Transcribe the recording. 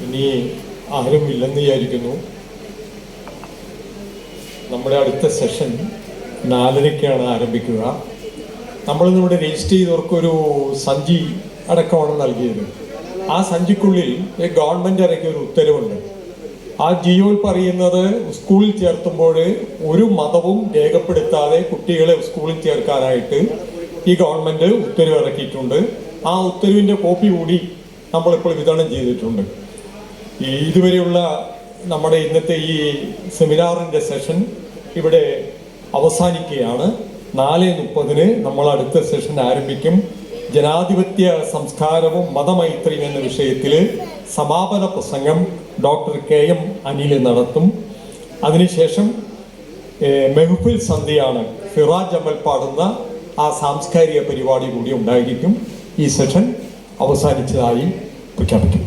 ഇനി ആരും ഇല്ലെന്ന് വിചാരിക്കുന്നു. നമ്മുടെ അടുത്ത സെഷൻ 4:30-ക്കാണ് ആരംഭിക്കുക. നമ്മളിന്നിവിടെ രജിസ്റ്റർ ചെയ്തവർക്കൊരു സഞ്ചി അടക്കമാണ് നൽകിയത്. ആ സഞ്ചിക്കുള്ളിൽ ഗവൺമെൻറ് ഇറക്കിയ ഒരു ഉത്തരവുണ്ട്. ആ ജിയോയിൽ പറയുന്നത് സ്കൂളിൽ ചേർത്തുമ്പോൾ ഒരു മതവും രേഖപ്പെടുത്താതെ കുട്ടികളെ സ്കൂളിൽ ചേർക്കാനായിട്ട് ഈ ഗവൺമെൻറ് ഉത്തരവ് ഇറക്കിയിട്ടുണ്ട്. ആ ഉത്തരവിൻ്റെ കോപ്പി കൂടി നമ്മളിപ്പോൾ വിതരണം ചെയ്തിട്ടുണ്ട്. ഇതുവരെയുള്ള നമ്മുടെ ഇന്നത്തെ ഈ സെമിനാറിൻ്റെ സെഷൻ ഇവിടെ അവസാനിക്കുകയാണ്. 4:30-ന് നമ്മൾ അടുത്ത സെഷൻ ആരംഭിക്കും. ജനാധിപത്യ സംസ്കാരവും മതമൈത്രിയും എന്ന വിഷയത്തിൽ സമാപന പ്രസംഗം ഡോക്ടർ KM അനിൽ നടത്തും. അതിനുശേഷം മെഹ്ഫിൽ സന്ധ്യയാണ് ഫിറാജ് അമൽ പാടുന്ന ആ സാംസ്കാരിക പരിപാടി കൂടി ഉണ്ടായിരിക്കും. ഈ സെഷൻ അവസാനിച്ചതായി പ്രഖ്യാപിക്കും.